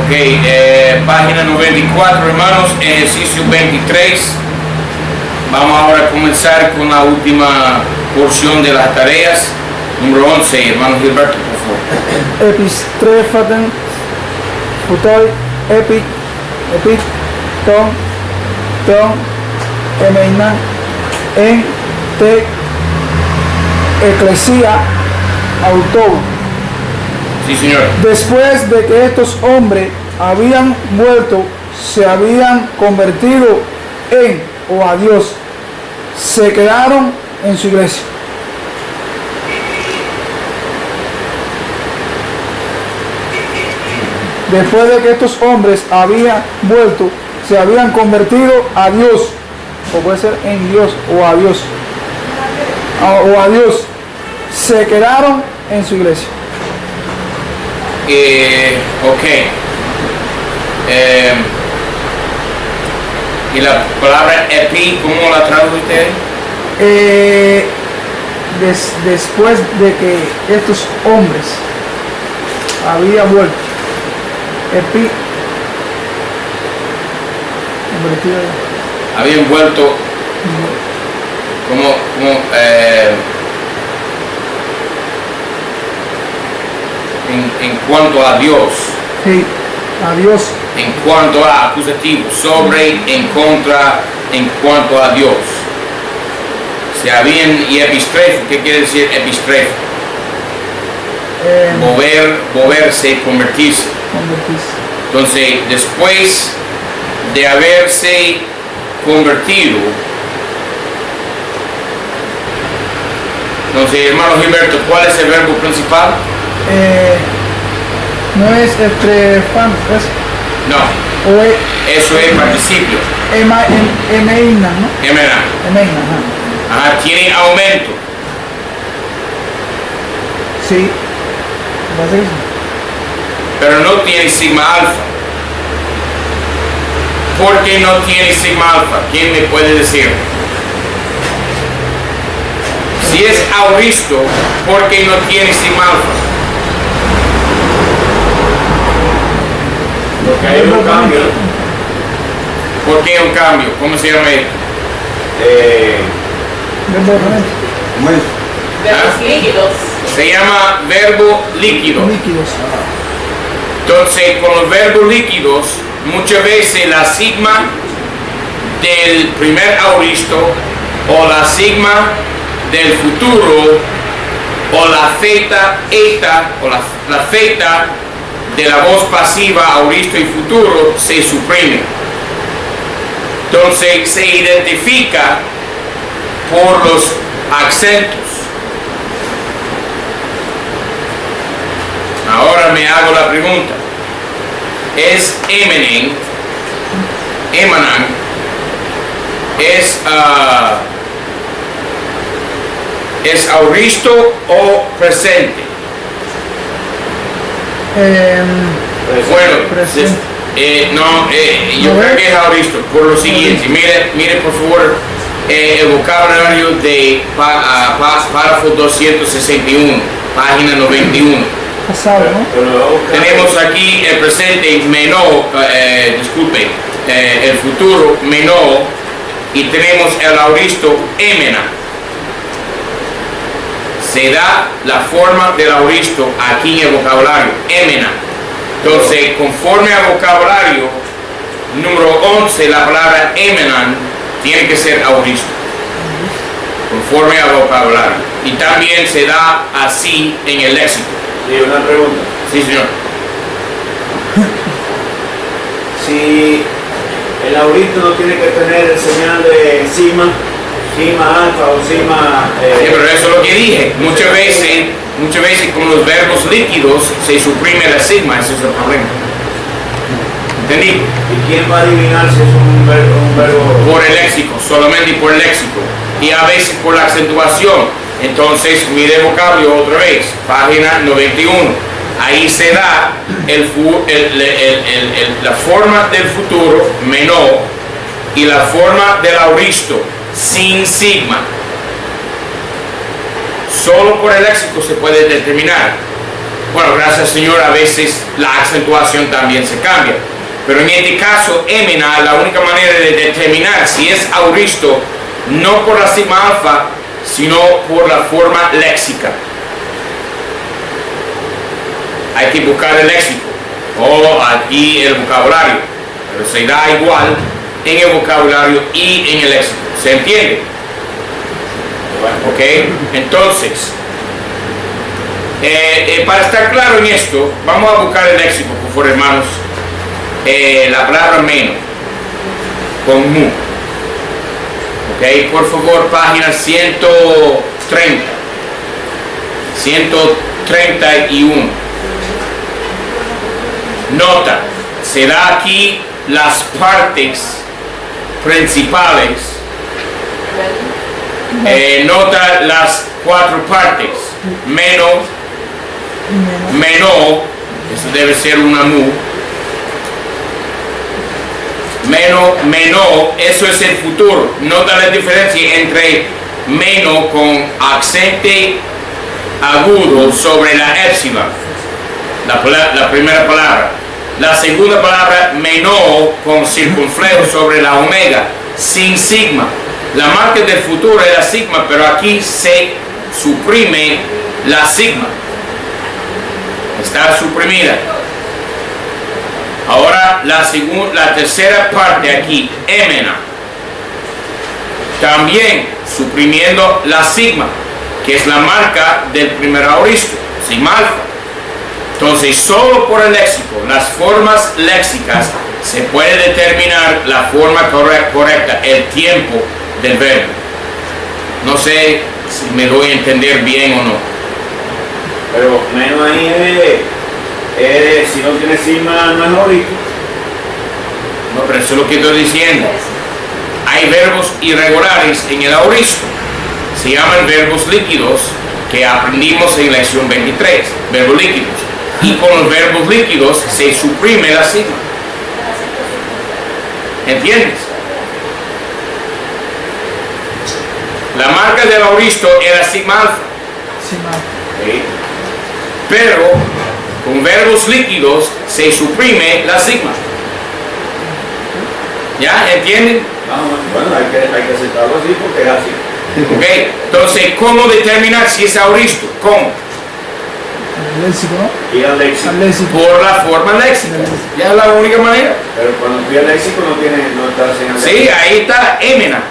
Página 94, hermanos, ejercicio 23. Vamos ahora a comenzar con la última porción de las tareas. Número 11, hermano Gilberto, por favor. Επιστρέφατε πουτόι τον εμένα en te eclesia autor. Sí, señor. Después de que estos hombres habían muerto, se habían convertido en o a Dios, se quedaron en su iglesia. Después de que estos hombres habían vuelto, se habían convertido a Dios, o puede ser en Dios o a Dios, se quedaron en su iglesia. ¿Y la palabra epi, cómo la traduce usted? Después de que estos hombres habían vuelto, epi, habían vuelto como en cuanto a Dios. Sí, a Dios. En cuanto a acusativo, sobre, en contra, en cuanto a Dios. Se habían, y epistrefo, ¿qué quiere decir epistrefo? Moverse, convertirse. Entonces, después de haberse convertido, entonces, hermano Gilberto, ¿cuál es el verbo principal? No es estrefan, es. No, O es, eso es participio. emeina, ¿no? Emeina. Emeina, Ajá, tiene aumento. sí. Pero no tiene sigma alfa. ¿Por qué no tiene sigma alfa? ¿Quién me puede decir? Si es auristo, ¿por qué no tiene sigma alfa? Porque hay un cambio. ¿Por qué un cambio? ¿Cómo se llama esto? Verbos líquidos. Se llama verbo líquido. Líquidos. Entonces, con los verbos líquidos, muchas veces la sigma del primer auristo o la sigma del futuro o la theta, eta o la theta de la voz pasiva, auristo y futuro se suprime. Entonces se identifica por los acentos. Ahora me hago la pregunta. ¿Es emanen, es auristo o presente? Bueno, yo creo que es auristo, por lo siguiente. Mire por favor el vocabulario de párrafo 261, página 91. Pasado, ¿no? Tenemos aquí el presente menó, el futuro menó, y tenemos el auristo emena. Se da la forma del auristo aquí en el vocabulario, emena. Entonces, conforme al vocabulario número 11, la palabra emenan tiene que ser auristo, conforme al vocabulario. Y también se da así en el léxico. Sí, una pregunta. Sí, señor. Si el auristo no tiene que tener el señal de sigma alfa o sigma... Sí, pero eso es lo que dije. Muchas veces con los verbos líquidos se suprime la sigma, ese es el problema. ¿Entendí? ¿Y quién va a adivinar si es un verbo? Por el léxico, solamente por el léxico. Y a veces por la acentuación. Entonces, mire vocablo otra vez, página 91. Ahí se da la forma del futuro, menor, y la forma del auristo, sin sigma. Solo por el léxico se puede determinar. Bueno, gracias al Señor, a veces la acentuación también se cambia. Pero en este caso, émena, la única manera de determinar si es auristo, no por la sigma alfa, sino por la forma léxica. Hay que buscar el léxico, o aquí el vocabulario, pero se da igual en el vocabulario y en el léxico. ¿Se entiende? Ok, entonces, para estar claro en esto, vamos a buscar el léxico, por favor, hermanos. La palabra menos, con mu. Ok, por favor, página 130. 131. Nota, se da aquí las partes principales. Nota las 4 partes. Menos, menor, eso debe ser una mu. Menor, eso es el futuro. Nota la diferencia entre menos con acento agudo sobre la épsilon, la primera palabra. La segunda palabra, menor, con circunflejo sobre la omega, sin sigma. La marca del futuro es la sigma, pero aquí se suprime la sigma. Está suprimida. Ahora la tercera parte aquí, émena, también suprimiendo la sigma, que es la marca del primer auristo, sigma alfa. Entonces, solo por el léxico, las formas léxicas, se puede determinar la forma correcta, el tiempo del verbo. No sé si me doy a entender bien o no. Pero menos ahí si no tiene sigma no es auristo. No, pero eso es lo que estoy diciendo. Hay verbos irregulares en el auristo. Se llaman verbos líquidos, que aprendimos en lección 23. Verbos líquidos. Y con los verbos líquidos se suprime la sigma. ¿Entiendes? La marca del auristo era sigma alfa. ¿Sí? Pero con verbos líquidos se suprime la sigma. ¿Ya? ¿Entienden? Bueno, hay que aceptarlo así porque es así. Ok, entonces, ¿cómo determinar si es auristo? ¿Cómo? El léxico, ¿no? Ir al léxico. Al léxico. Por la forma léxica. Ya es la única manera. Pero cuando fui al léxico no está sin el Sí, ahí está émena.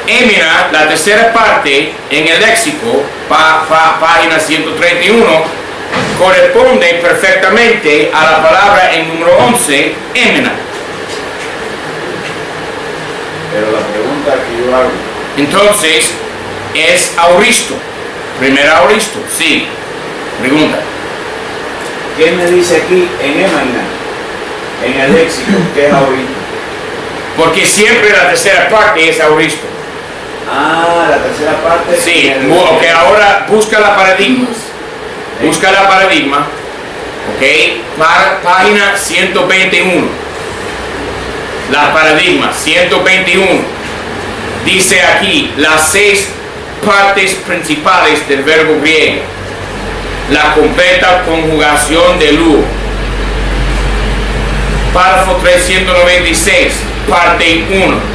Émena, la tercera parte en el léxico, página 131, corresponde perfectamente a la palabra en número 11, émena. Pero la pregunta que yo hago. Entonces, es auristo. Primer auristo, sí. Pregunta. ¿Qué me dice aquí en émena, en el léxico, que es auristo? Porque siempre la tercera parte es auristo. Ah, la tercera parte. Sí, ok, ahora busca la paradigma. Busca la paradigma. Ok, página 121. La paradigma 121. Dice aquí las 6 partes principales del verbo griego. La completa conjugación de luo. Párrafo 396, parte 1.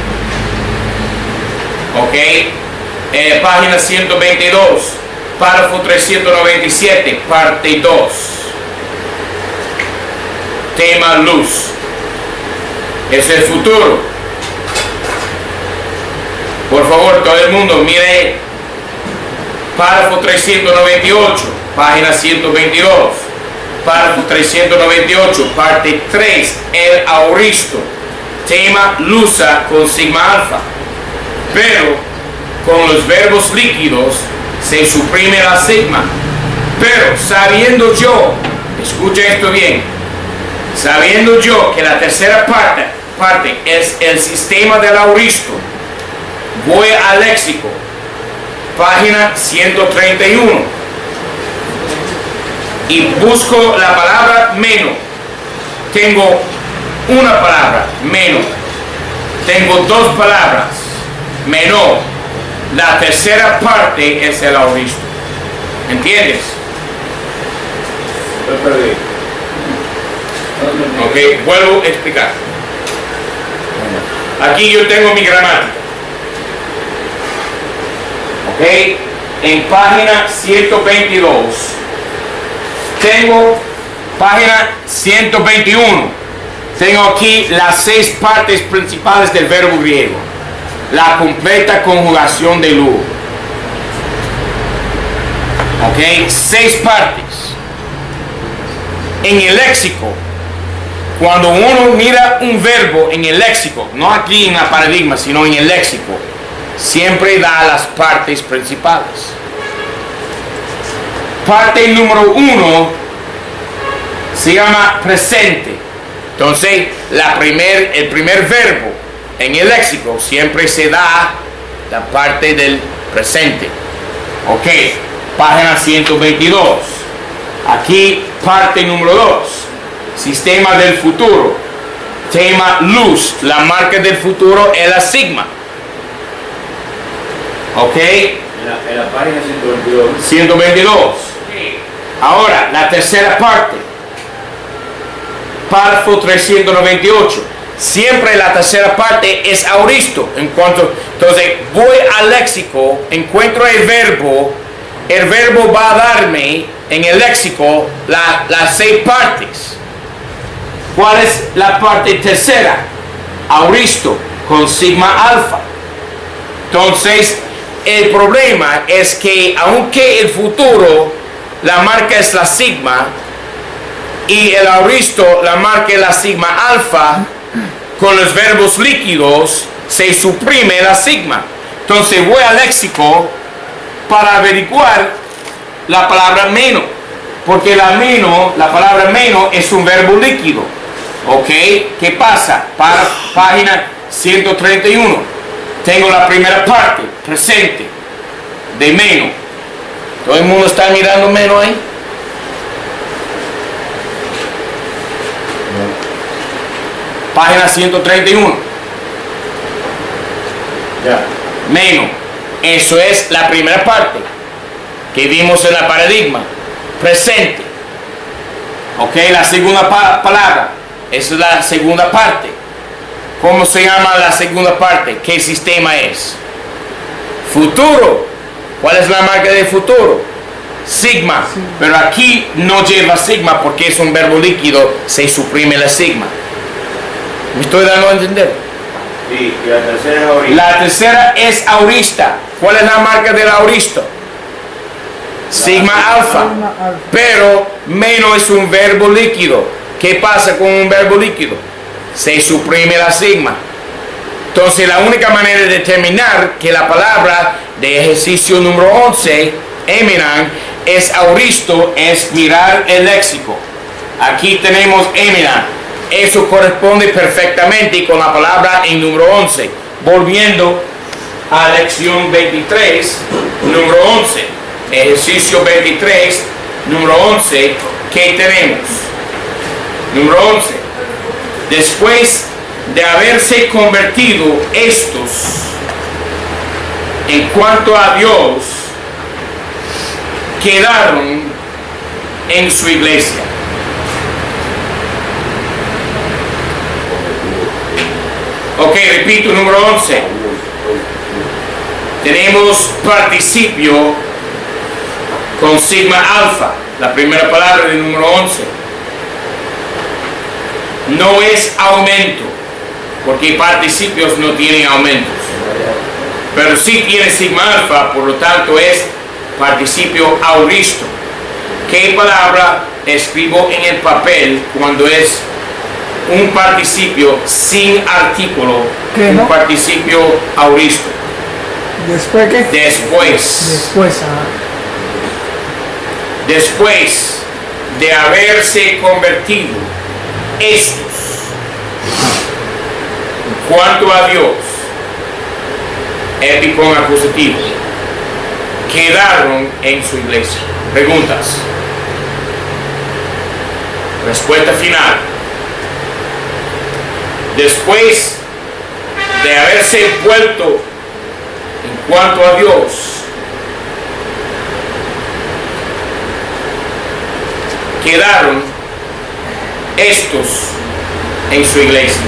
Ok, página 122, párrafo 397, parte 2. Tema luz. Es el futuro. Por favor, todo el mundo mire párrafo 398, página 122. Párrafo 398, parte 3, el auristo. Tema lusa con sigma alfa. Pero con los verbos líquidos se suprime la sigma. Pero sabiendo yo, escucha esto bien, sabiendo yo que la tercera parte es el sistema del auristo, voy al léxico, página 131, y busco la palabra menos. Tengo una palabra, menos. Tengo 2 palabras, menor. La tercera parte es el auristo. ¿Entiendes? Estoy perdido. Ok, vuelvo a explicar. Aquí yo tengo mi gramática. Ok, en página 122 tengo página 121. Tengo aquí las 6 partes principales del verbo griego. La completa conjugación de luego. Ok, 6 partes. En el léxico, cuando uno mira un verbo en el léxico, no aquí en la paradigma, sino en el léxico, siempre da las partes principales. Parte número 1 se llama presente. Entonces, el primer verbo en el léxico siempre se da la parte del presente. Ok, página 122. Aquí, parte número 2. Sistema del futuro. Tema luz. La marca del futuro es la sigma. Ok. En la página 122. 122. Ahora, la tercera parte. Párrafo 398. Siempre la tercera parte es auristo. Entonces, voy al léxico, encuentro el verbo va a darme en el léxico las 6 partes. ¿Cuál es la parte tercera? Auristo con sigma alfa. Entonces, el problema es que aunque el futuro la marca es la sigma y el auristo la marca es la sigma alfa, con los verbos líquidos se suprime la sigma. Entonces voy al léxico para averiguar la palabra menos, porque la palabra menos es un verbo líquido. ¿Ok? ¿Qué pasa? Para página 131 tengo la primera parte, presente, de menos. ¿Todo el mundo está mirando menos ahí? Página 131. Ya. Menos. Eso es la primera parte que vimos en la paradigma. Presente. Ok, la segunda palabra. Esa es la segunda parte. ¿Cómo se llama la segunda parte? ¿Qué sistema es? Futuro. ¿Cuál es la marca de futuro? Sigma. Sí. Pero aquí no lleva sigma porque es un verbo líquido. Se suprime la sigma. ¿Me estoy dando a entender? Sí, y la tercera es aurista. La tercera es aurista. ¿Cuál es la marca del auristo? Sigma alfa. Pero menos es un verbo líquido. ¿Qué pasa con un verbo líquido? Se suprime la sigma. Entonces la única manera de determinar que la palabra de ejercicio número 11, eminan, es auristo, es mirar el léxico. Aquí tenemos eminan. Eso corresponde perfectamente con la palabra en número 11. Volviendo a lección 23, número 11. Ejercicio 23, número 11. ¿Qué tenemos? Número 11. Después de haberse convertido estos en cuanto a Dios, quedaron en su iglesia. Ok, repito, número 11. Tenemos participio con sigma alfa, la primera palabra del número 11. No es aumento, porque participios no tienen aumentos. Pero sí tiene sigma alfa, por lo tanto es participio auristo. ¿Qué palabra escribo en el papel cuando es un participio sin artículo? ¿Qué, un no? Participio auristo. ¿Después qué? Después. Después de haberse convertido estos en cuanto a Dios, epicón acusativo, quedaron en su iglesia. Preguntas. Respuesta final. Después de haberse vuelto en cuanto a Dios, quedaron estos en su iglesia.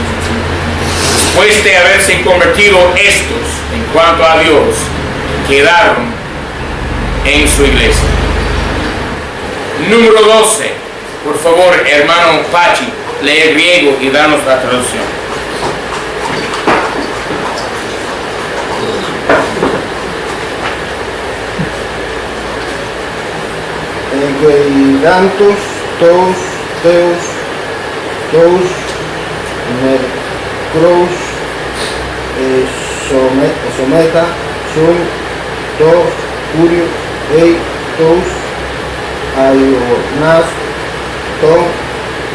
Después de haberse convertido estos en cuanto a Dios, quedaron en su iglesia. Número 12. Por favor, hermano Pachi, lee el griego y danos la traducción. Εγγυηδάντος τους Θεούς τους νεκρούς σωμέτα σουν το Κύριο τους Αϊονάς τον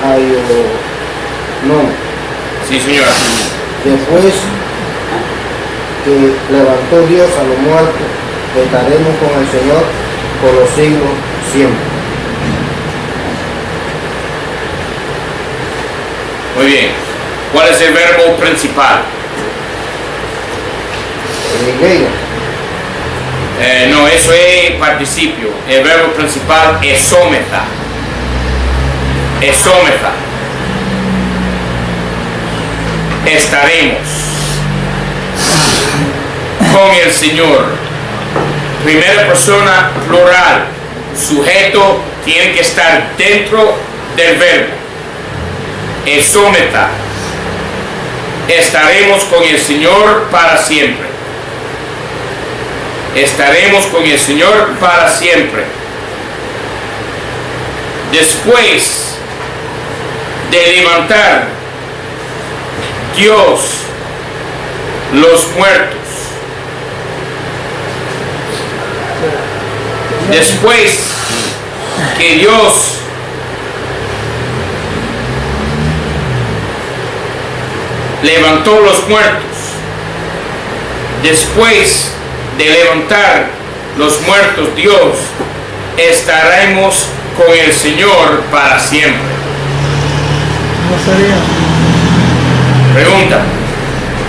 Αϊονών. Sí, señor. Después que levantó Dios a los muertos, estaremos con el Señor por los siglos siempre. Muy bien. ¿Cuál es el verbo principal? Iglesia. No, eso es participio. El verbo principal es someta. Es someta. Estaremos con el Señor. Primera persona plural. Sujeto tiene que estar dentro del verbo. Es someta. Estaremos con el Señor para siempre. Estaremos con el Señor para siempre. Después de levantar Dios los muertos, después que Dios levantó los muertos, después de levantar los muertos Dios, estaremos con el Señor para siempre. No sería, Pregunta.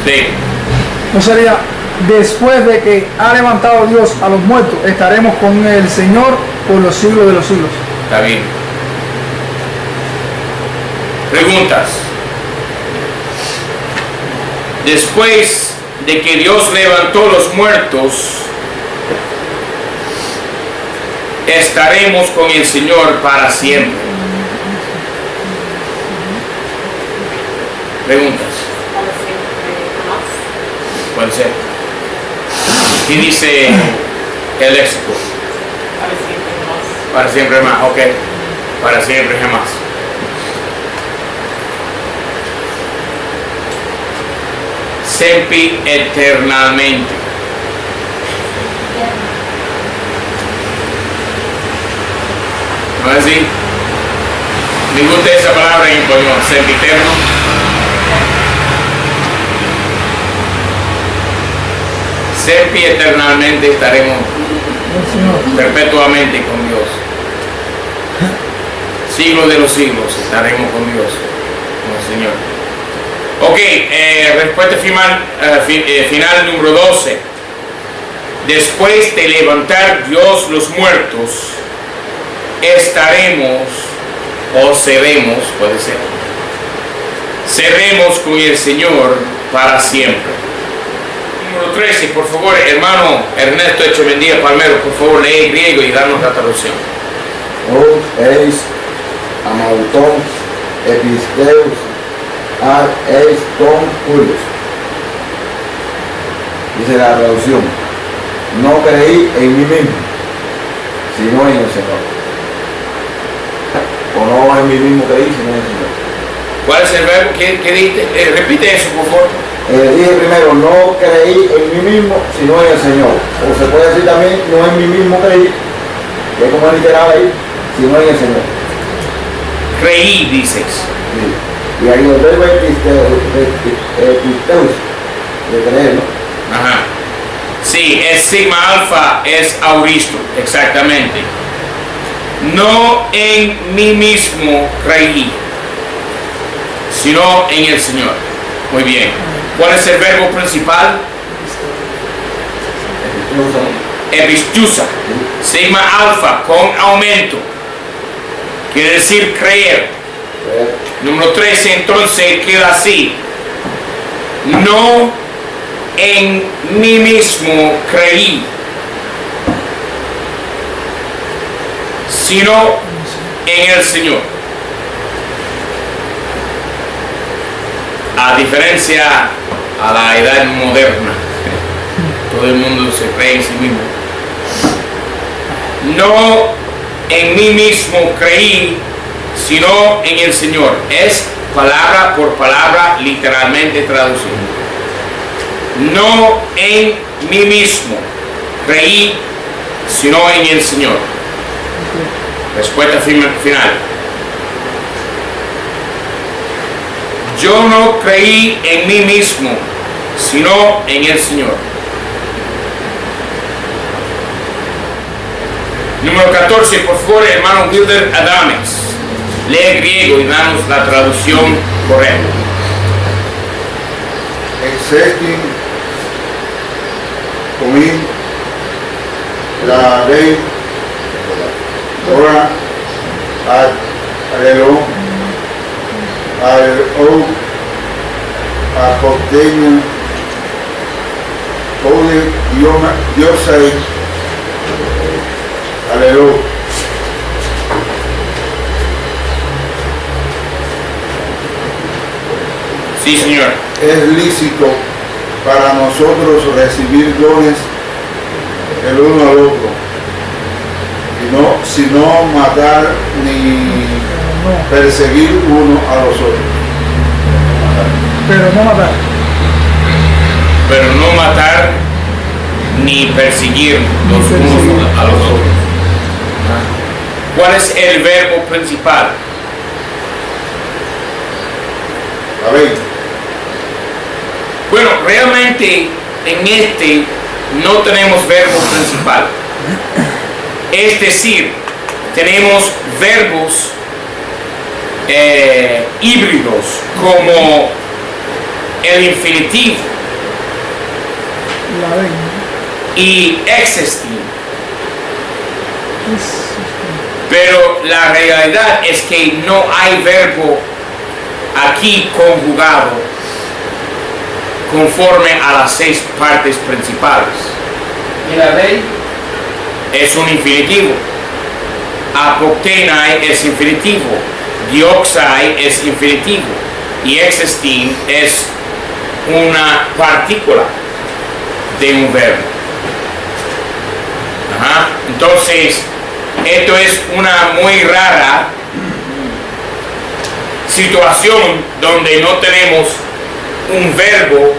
Sí. no sería después de que ha levantado Dios a los muertos, estaremos con el Señor por los siglos de los siglos. Está bien. Preguntas. Después de que Dios levantó los muertos, estaremos con el Señor para siempre. Preguntas. Puede ser. ¿Qué dice el léxico? Para siempre más. Ok. Para siempre jamás. Sempi eternamente. ¿No es así? Me gusta esa palabra en español, sempiterno. Sempi eternamente estaremos perpetuamente con Dios. Siglos de los siglos estaremos con Dios, con el Señor. Ok, respuesta final número 12. Después de levantar Dios los muertos, estaremos o seremos, puede ser, seremos con el Señor para siempre. Número 13, por favor, hermano Ernesto Echevendía Palmero, por favor, lee griego y danos la traducción. Os eis amauton episteus ad eis ton curios. Dice la traducción: no creí en mí mismo, sino en el Señor. O no en mí mismo creí, sino en el Señor. ¿Cuál es el verbo? ¿Qué dijiste? Repite eso, por favor. Dije primero, no creí en mí mismo, sino en el Señor. O se puede decir también, no en mí mismo creí, que es como literal ahí, sino en el Señor. Creí, dices. Sí. Y ahí el verbo episteus, de creer, ¿no? Ajá. Sí, es sigma alfa, es auristo, exactamente. No en mí mismo creí, sino en el Señor. Muy bien. ¿Cuál es el verbo principal? Epistusa. Sigma alfa con aumento. quiere decir creer. Número 13, entonces queda así: no en mí mismo creí, sino en el Señor. A diferencia a la edad moderna, todo el mundo se cree en sí mismo. No en mí mismo creí, sino en el Señor. Es palabra por palabra, literalmente traducido. No en mí mismo creí, sino en el Señor. Respuesta final. Yo no creí en mí mismo, sino en el Señor. Número 14, por favor, hermano Wilder Adames. Lee griego y danos la traducción correcta. Exceptin comín la ley ora ad alelo al o apoctein ode diosai alelo. Sí, señor. Es lícito para nosotros recibir dones el uno al otro, y sino matar ni perseguir uno a los otros. Pero no matar. Pero no matar ni perseguir los unos a los otros. ¿Cuál es el verbo principal? A ver. Bueno, realmente en este no tenemos verbo principal. Es decir, tenemos verbos híbridos como el infinitivo y existir. Pero la realidad es que no hay verbo aquí conjugado conforme a las 6 partes principales. ¿Y la ley? Es un infinitivo. Apoktenai es infinitivo. Dioxai es infinitivo. Y existin es una partícula de un verbo. Entonces, esto es una muy rara situación donde no tenemos un verbo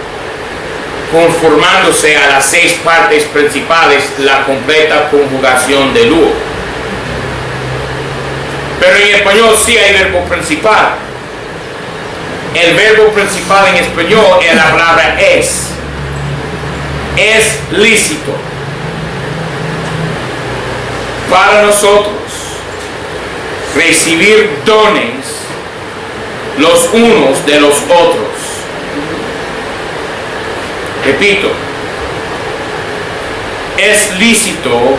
conformándose a las 6 partes principales, la completa conjugación de luo. Pero en español sí hay verbo principal. El verbo principal en español es la palabra es. Es lícito para nosotros recibir dones los unos de los otros. Repito, es lícito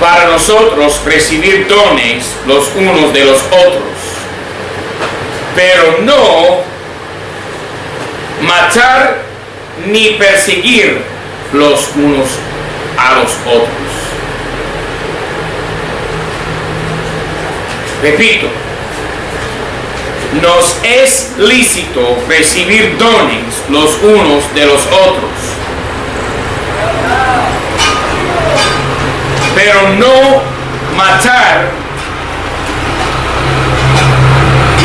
para nosotros recibir dones los unos de los otros, pero no matar ni perseguir los unos a los otros. Repito, nos es lícito recibir dones los unos de los otros, pero no matar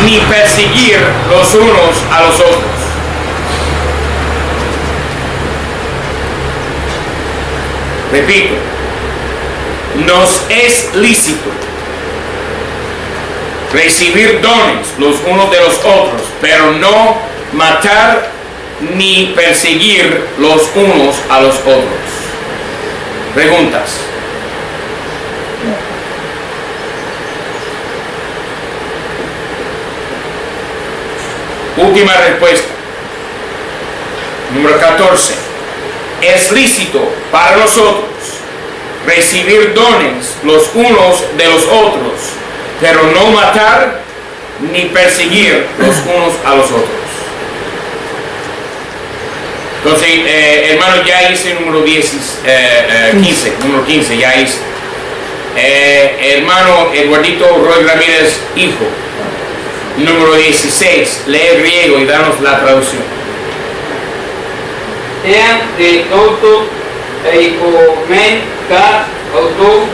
ni perseguir los unos a los otros. Repito, nos es lícito recibir dones los unos de los otros, pero no matar ni perseguir los unos a los otros. Preguntas. Última respuesta. Número 14. Es lícito para nosotros recibir dones los unos de los otros, pero no matar ni perseguir los unos a los otros. Entonces, hermano, ya hice número 15, número 15, ya hice. Hermano Eduardito Roy Ramírez, hijo, número 16, lee el griego y danos la traducción. Ean de toto eikomen ka auto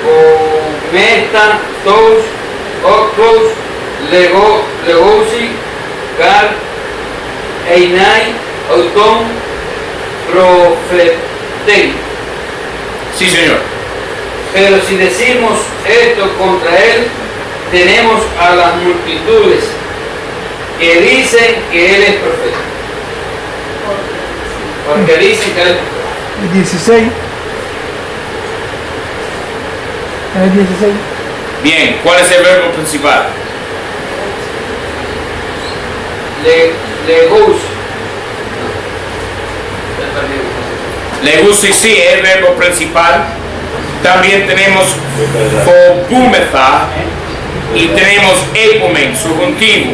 cometa tous otros legosi car einai auton profeten. Sí, señor. Pero si decimos esto contra él, tenemos a las multitudes que dicen que él es profeta. Porque dicen que él es profeta. 16. El 16. Bien, ¿cuál es el verbo principal? Legusi, sí, es el verbo principal. También tenemos phobumeta y tenemos epomen, subjuntivo.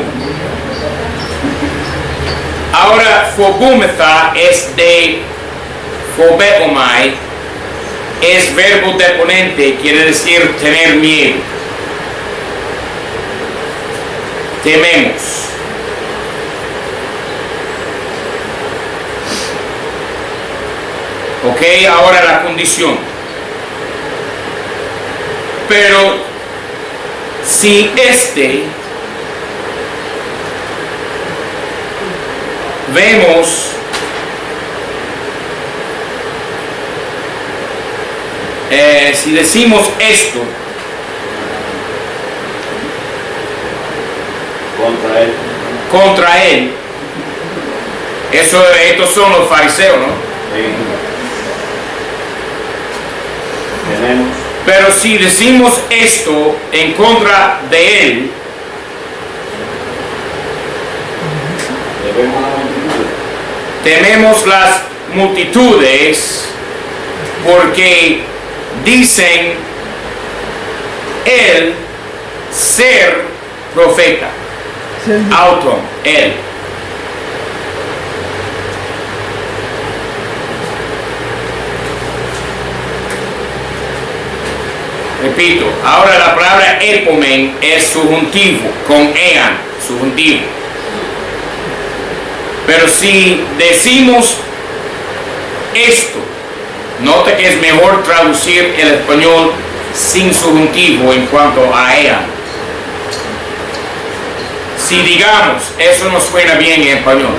Ahora, phobumeta es de phobeomai, es verbo deponente, quiere decir tener miedo. Tememos. Ok, ahora la condición. Pero si vemos si decimos esto contra él, estos son los fariseos, ¿no? Sí. Tenemos. Pero si decimos esto en contra de él, tememos las multitudes porque dicen él ser profeta. Auto, él. Repito, ahora la palabra epomen es subjuntivo, con ean, subjuntivo. Pero si decimos esto, nota que es mejor traducir el español sin subjuntivo en cuanto a ean. Si digamos, eso no suena bien en español.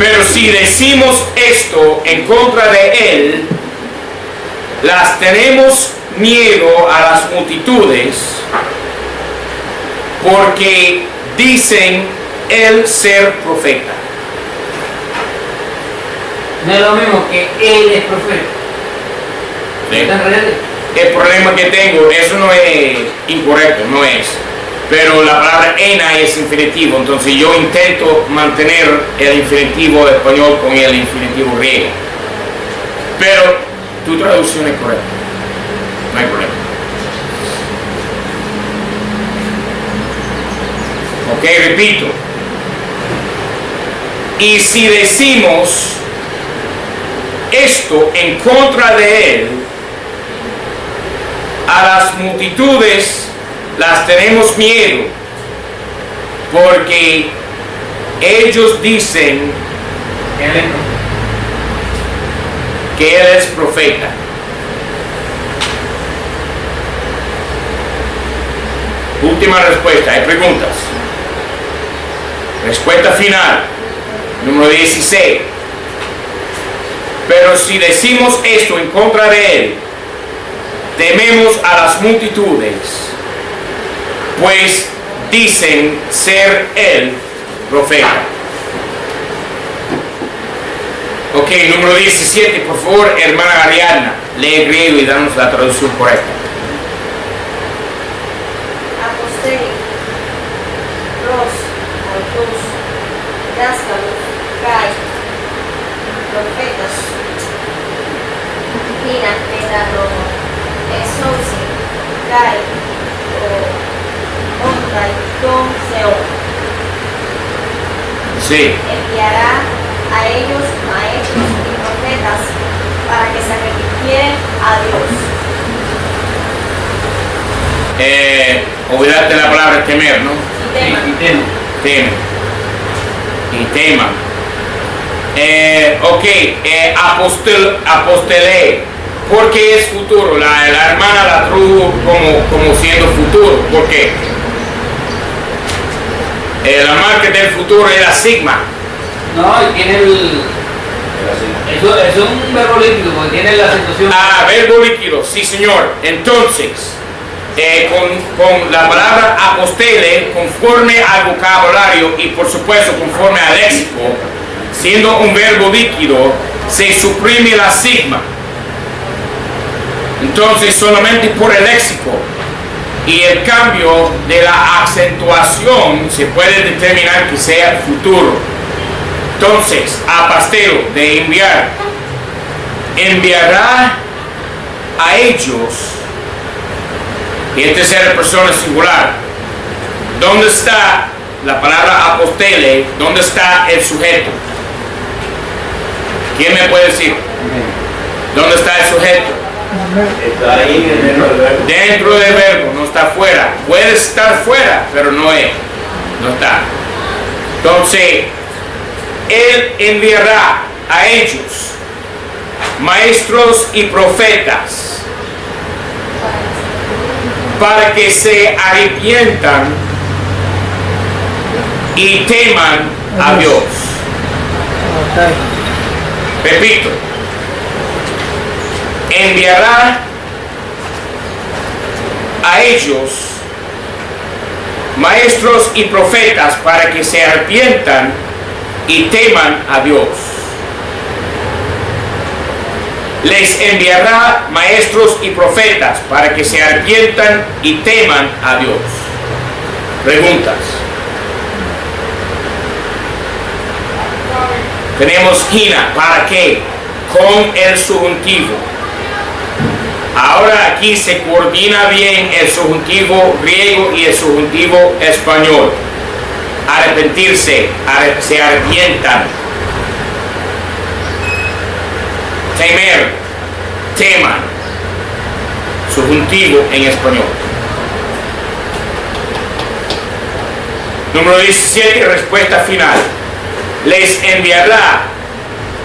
Pero si decimos esto en contra de él, las tenemos miedo a las multitudes porque dicen él ser profeta. No es lo mismo que él es profeta. ¿Sí? ¿Están reales? El problema que tengo, eso no es incorrecto, no es. Pero la palabra ena es infinitivo, entonces yo intento mantener el infinitivo español con el infinitivo griego. Pero tu traducción es correcta, no hay problema. Ok, repito. Y si decimos esto en contra de él, a las multitudes las tenemos miedo porque ellos dicen que él es profeta. Última respuesta, ¿hay preguntas? Respuesta final, número 16. Pero si decimos esto en contra de él, tememos a las multitudes, pues dicen ser él profeta. Ok, número 17, por favor, hermana Ariadna, lee griego y danos la traducción correcta. Apostei, pros, autos, dáskalos, kai, profetas. Hina, Metarromo, Esousi, Kai, Ontai, Tom, Seo. Sí. Enviará a ellos maestros y profetas para que se arrepintieran a Dios. Olvidaste la palabra temer, ¿no? Y teman. Temen. Y teman. Ok, apostele. ¿Por qué es futuro? La hermana la trajo como siendo futuro. ¿Por qué? La marca del futuro es la sigma. No, y tiene eso es un verbo líquido, porque tiene la situación. Ah, verbo líquido, sí señor. Entonces, con la palabra apostele, conforme al vocabulario y por supuesto conforme al léxico, siendo un verbo líquido, se suprime la sigma. Entonces, solamente por el léxico y el cambio de la acentuación se puede determinar que sea futuro. Entonces, apastelo, de enviar, enviará a ellos, y en tercera persona singular. ¿Dónde está la palabra apostele? ¿Dónde está el sujeto? ¿Quién me puede decir? ¿Dónde está el sujeto? Está ahí dentro del verbo. Dentro del verbo, no está fuera. Puede estar fuera, pero no es. No está. Entonces, Él enviará a ellos maestros y profetas para que se arrepientan y teman a Dios. Repito, enviará a ellos maestros y profetas para que se arrepientan y teman a Dios. Les enviará maestros y profetas para que se arrepientan y teman a Dios. Preguntas. Tenemos hina, ¿para qué? Con el subjuntivo. Ahora aquí se coordina bien el subjuntivo griego y el subjuntivo español. Arrepentirse, se arrepientan. Temer, teman. Subjuntivo en español. Número 17, respuesta final. Les enviará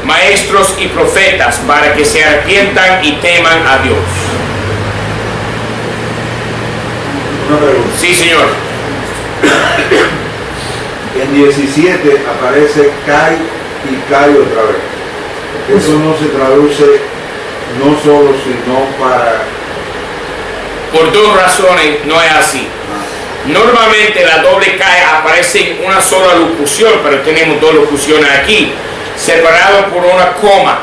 maestros y profetas para que se arrepientan y teman a Dios. Una pregunta. Sí, señor. En 17 aparece Kai y Kai otra vez. Eso no se traduce no solo, sino para... Por dos razones no es así. Normalmente la doble K aparece en una sola locución, pero tenemos dos locuciones aquí, separadas por una coma.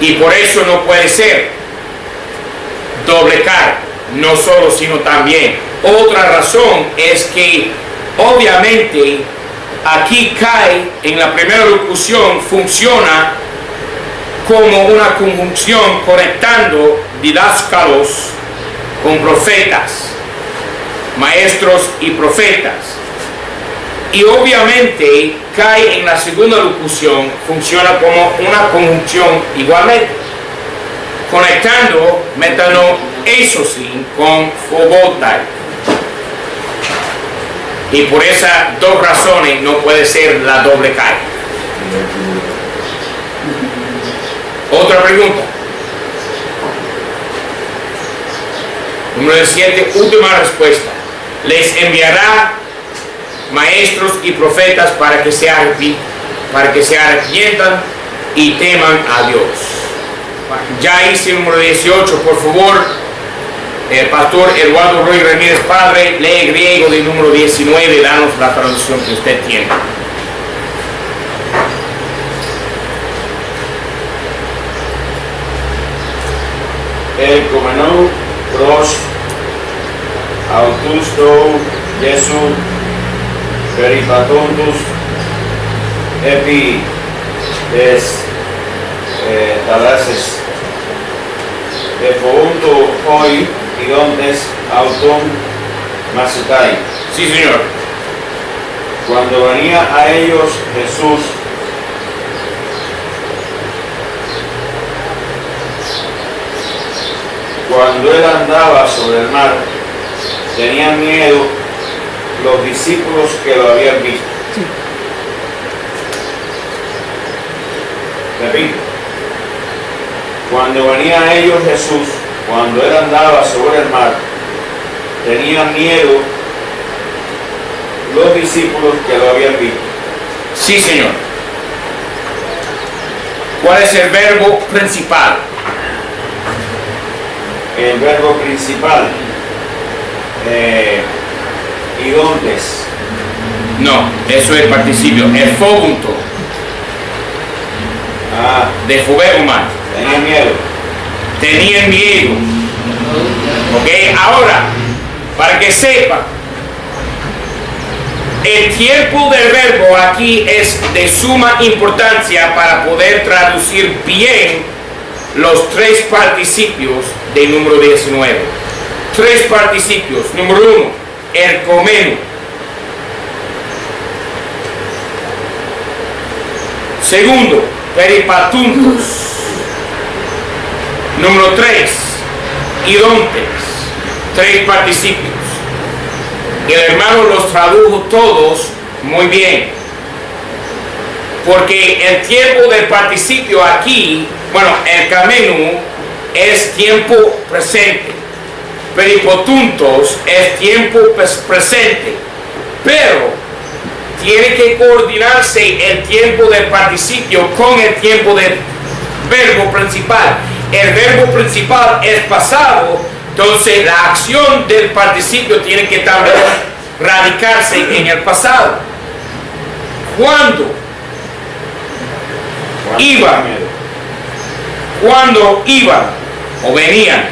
Y por eso no puede ser doble K, no solo, sino también. Otra razón es que obviamente aquí Kai en la primera locución funciona como una conjunción conectando didáscalos con profetas, maestros y profetas. Y obviamente Kai en la segunda locución funciona como una conjunción igualmente, conectando metano esosin con fobotai. Y por esas dos razones no puede ser la doble Kai. Otra pregunta. Número 17, última respuesta. Les enviará maestros y profetas para que se arrepientan y teman a Dios. Ya hice el número 18, por favor. El pastor Eduardo Roy Ramírez Padre, lee griego del número 19, danos la traducción que usted tiene. El comenón pros augusto Jesu peripatontus epi des talases de Founto hoy y dondes auton Masutai. Sí, señor. Cuando venía a ellos Jesús, cuando él andaba sobre el mar, tenían miedo los discípulos que lo habían visto. Repito, cuando venía a ellos Jesús, cuando él andaba sobre el mar, tenían miedo los discípulos que lo habían visto. Sí, señor. ¿Cuál es el verbo principal? El verbo principal, idontes. No, eso es participio. El fogunto. De fubeuman. Tenían miedo. Tenían miedo. Ok, ahora, para que sepa, el tiempo del verbo aquí es de suma importancia para poder traducir bien los tres participios del número 19. Tres participios. Número 1, erkomenu. Segundo, peripatuntos. Número 3, idontes. Tres participios. El hermano los tradujo todos muy bien. Porque el tiempo del participio aquí, bueno, el kamenu es tiempo presente. Peripotuntos es tiempo presente. Pero tiene que coordinarse el tiempo del participio con el tiempo del verbo principal. El verbo principal es pasado, entonces la acción del participio tiene que también radicarse en el pasado. Cuando iban o venían,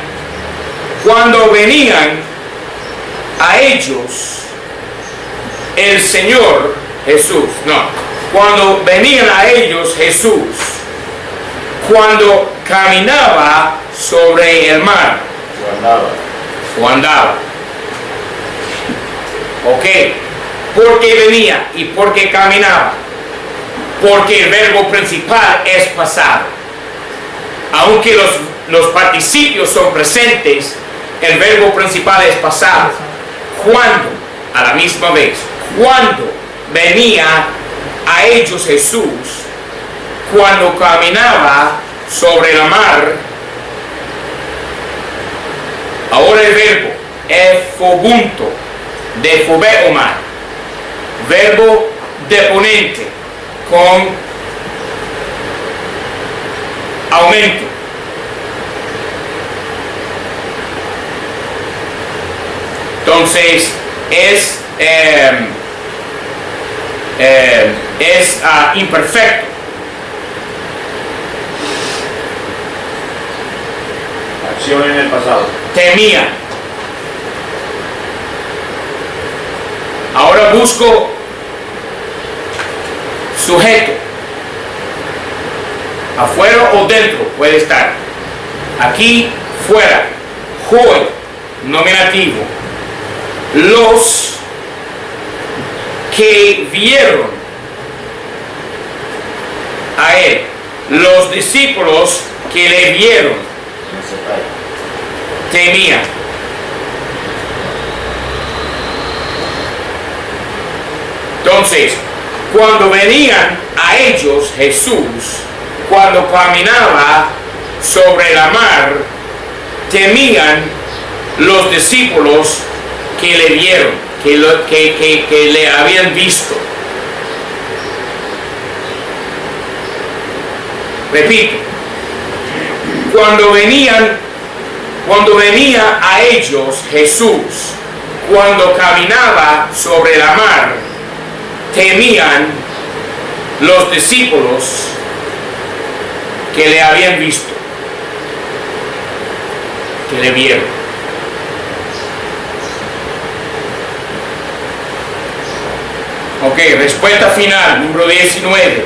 cuando venían a ellos el Señor Jesús, no, cuando venían a ellos Jesús, cuando caminaba sobre el mar o andaba. Ok, ¿por qué venía y por qué caminaba? Porque el verbo principal es pasado. Aunque los participios son presentes, el verbo principal es pasado. Cuando, a la misma vez, cuando venía a ellos Jesús, cuando caminaba sobre la mar, ahora el verbo es fobunto, de fobeomar, verbo deponente con aumento. Entonces es imperfecto. Acción en el pasado. Temía. Ahora busco sujeto. Afuera o dentro puede estar. Aquí, fuera. Hoy, nominativo. Los que vieron a él. Los discípulos que le vieron. Temían. Entonces, cuando venían a ellos Jesús, cuando caminaba sobre la mar, temían los discípulos que le vieron, que le habían visto. Repito, cuando venía a ellos Jesús, cuando caminaba sobre la mar, temían los discípulos que le habían visto, que le vieron. Ok, respuesta final, número 19.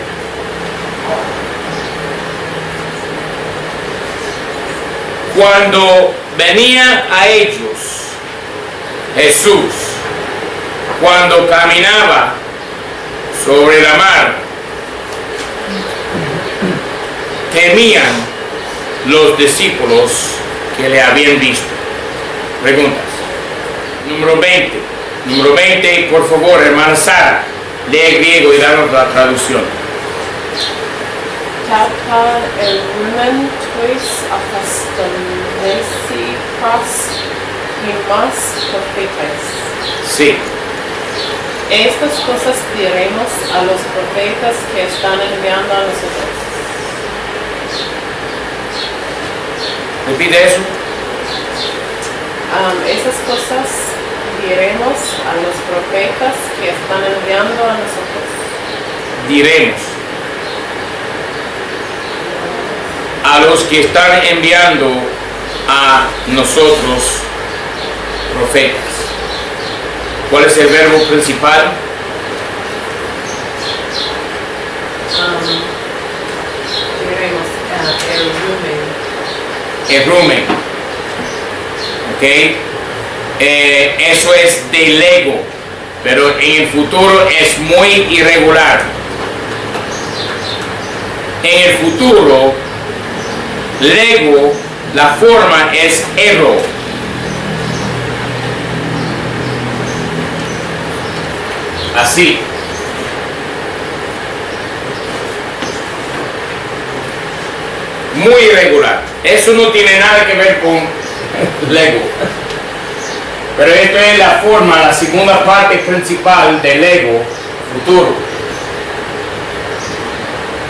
Cuando venía a ellos Jesús, cuando caminaba sobre la mar, temían los discípulos que le habían visto. Preguntas. Número 20. Número 20, por favor, hermana Sara, lee griego y danos la traducción. Κατά ελούμεν tois αποστολesi pros imos profetas. Sí. Estas cosas diremos a los profetas que están enviando a nosotros. Repite eso. Esas cosas diremos a los profetas que están enviando a nosotros. Diremos a los que están enviando a nosotros profetas. ¿Cuál es el verbo principal? Diremos el Rumen. ¿Ok? Eso es de lego, pero en el futuro es muy irregular. En el futuro, lego, la forma es erro. Así. Muy irregular. Eso no tiene nada que ver con lego. Pero esto es la forma, la segunda parte principal del lego futuro.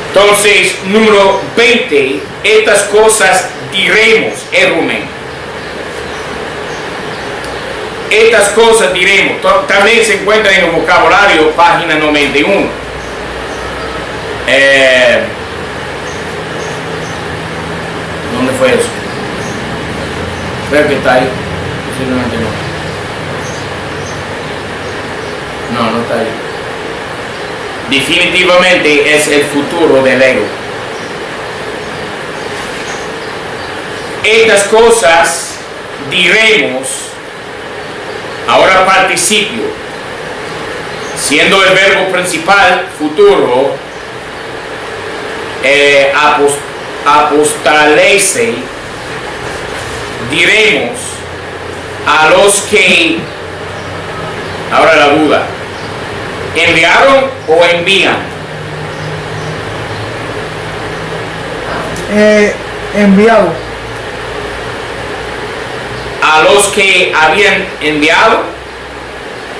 Entonces, número 20, estas cosas diremos, erumen. Estas cosas diremos. También se encuentra en el vocabulario, página 91. ¿Dónde fue eso? Creo que está ahí. Posiblemente no. No está ahí. Definitivamente es el futuro del ego. Estas cosas diremos, ahora participio, siendo el verbo principal futuro, apostalece, diremos a los que, ahora la duda, ¿enviaron o envían? Enviado. A los que habían enviado,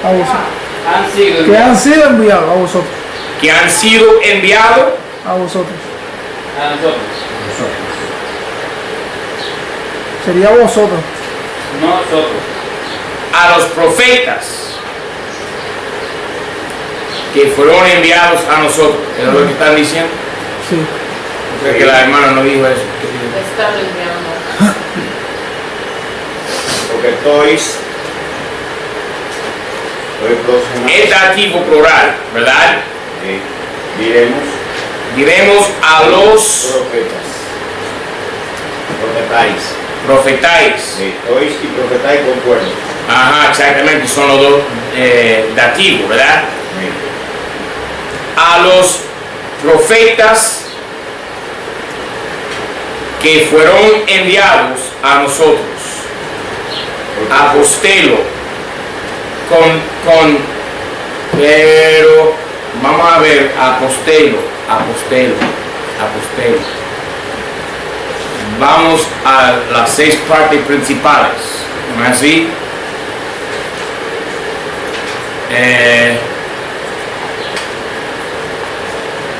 A vosotros. Han sido Que han sido enviados a vosotros. que han sido enviados, A vosotros. a nosotros. Sería vosotros. Nosotros. a los profetas que fueron enviados a nosotros. ¿Es lo que están diciendo? Sí. Creo que la hermana no dijo eso. Están enviando. Porque tois próximo. Es dativo plural, ¿verdad? Diremos Diremos a los profetas. Profetáis. profetáis. Sí, tois y profetáis concuerdan. Ajá, exactamente, son los dos dativos, ¿verdad? Sí. A los profetas que fueron enviados a nosotros. Apostelo. Pero vamos a ver, apostelo. Vamos a las 6 partes principales, ¿no es así?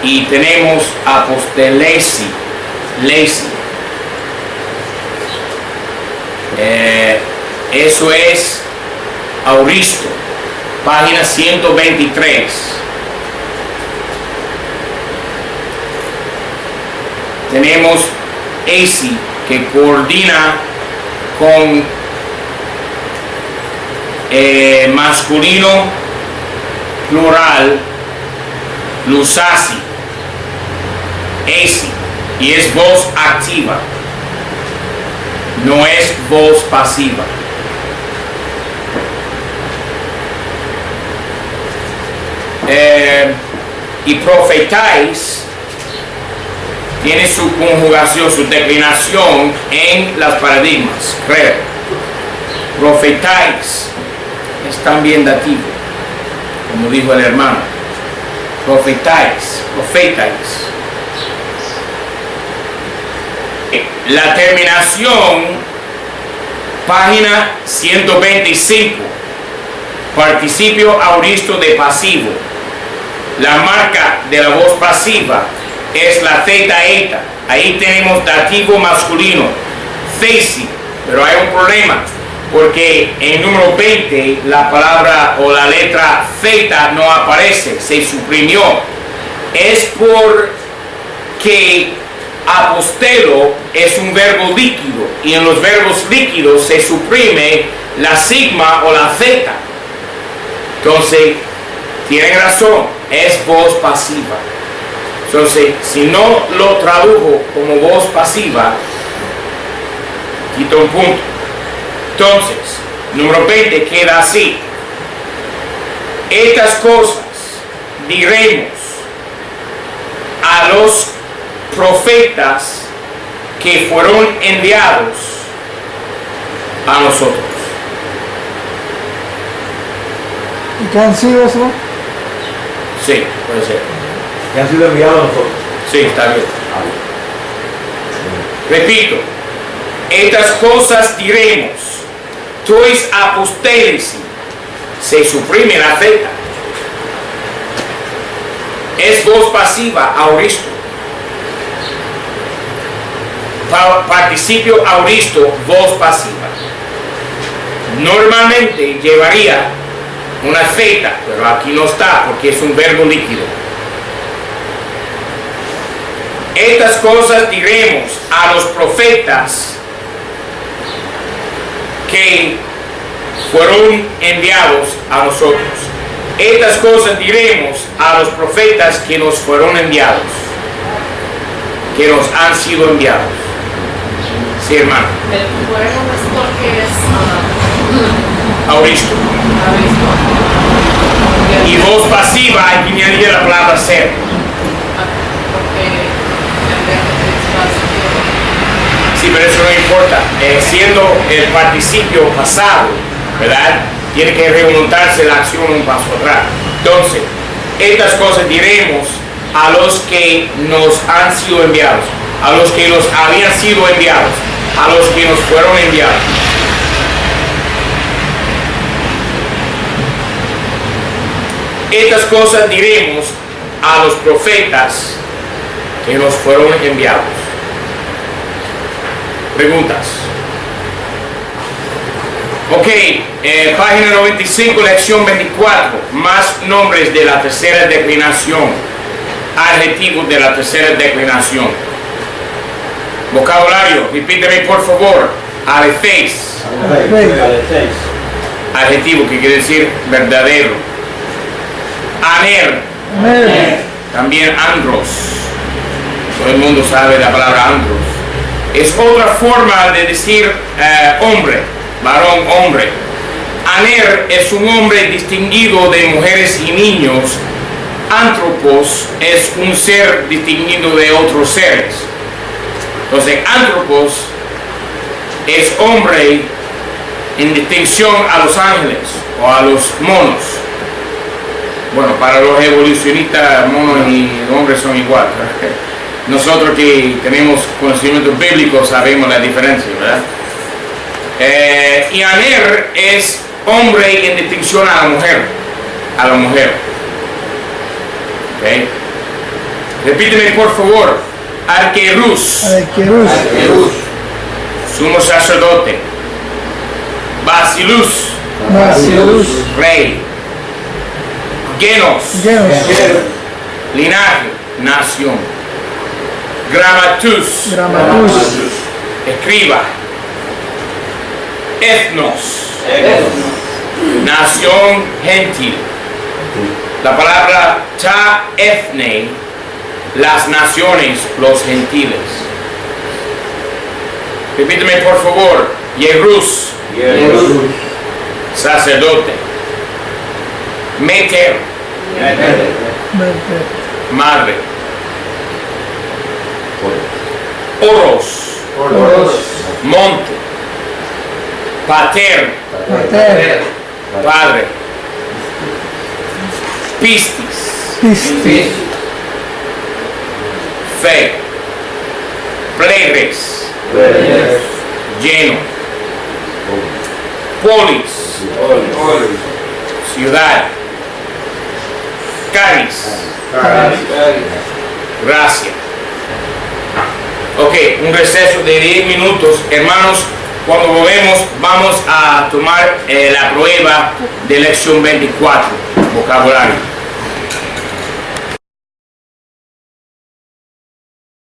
Y tenemos apostelesi, eso es auristo, página 123. Tenemos ESI, que coordina con masculino plural, lusasi, ESI, y es voz activa. no es voz pasiva. Y profetáis tiene su conjugación, su declinación en las paradigmas. Creo. Profetáis es también dativo, como dijo el hermano. Profetáis. La terminación, página 125, participio auristo de pasivo. La marca de la voz pasiva es la theta eta. Ahí tenemos dativo masculino, thesi, pero hay un problema porque en el número 20 la palabra o la letra theta no aparece, se suprimió. Es porque apostelo es un verbo líquido y en los verbos líquidos se suprime la sigma o la theta. Entonces, tienen razón, es voz pasiva. Entonces, si no lo tradujo como voz pasiva, quito un punto. Entonces, número 20 queda así. Estas cosas diremos a los profetas que fueron enviados a nosotros. ¿Y qué han sido eso? Sí, puede ser. Que han sido enviados a nosotros. Sí, está bien. Repito, estas cosas diremos. Tois aposteles, se suprime la theta. Es voz pasiva, auristo. Participio auristo, voz pasiva. Normalmente llevaría una theta, pero aquí no está porque es un verbo líquido. Estas cosas diremos a los profetas que fueron enviados a nosotros. Estas cosas diremos a los profetas que nos fueron enviados, que nos han sido enviados. Sí, hermano. El fuego es porque es Auristo. Y voz pasiva hay que añadir la palabra ser. Sí, pero eso no importa. Siendo el participio pasado, ¿verdad? Tiene que remontarse la acción un paso atrás. Entonces, estas cosas diremos a los que nos han sido enviados, a los que nos habían sido enviados, a los que nos fueron enviados. Estas cosas diremos a los profetas que nos fueron enviados. Preguntas. Ok, página 95, lección 24. Más nombres de la tercera declinación. Adjetivos de la tercera declinación. Vocabulario, repíteme por favor. Alefeis. Adjetivo que quiere decir verdadero. Aner. También andros. Todo el mundo sabe la palabra andros. Es otra forma de decir hombre, varón, hombre. Aner es un hombre distinguido de mujeres y niños. Antropos es un ser distinguido de otros seres. Entonces, antropos es hombre en distinción a los ángeles o a los monos. Bueno, para los evolucionistas, monos y hombres son iguales. Nosotros que tenemos conocimientos bíblicos sabemos la diferencia, ¿verdad? Y aner es hombre en distinción a la mujer. A la mujer. ¿Okay? Repíteme por favor. Arquerus. Sumo sacerdote. Basilus. Rey. Genos. Linaje. Nación. Grammatus. Escriba. Ethnos. Nación gentil. La palabra ta ethne, las naciones, los gentiles. Repíteme por favor. Yerus, sacerdote. Meter, madre. Oros, monte. Pater, padre. Pistis, fe. Pleres, lleno. Polis, ciudad. Caris, gracias. Ok, un receso de 10 minutos. Hermanos, cuando volvemos vamos a tomar la prueba de lección 24, vocabulario.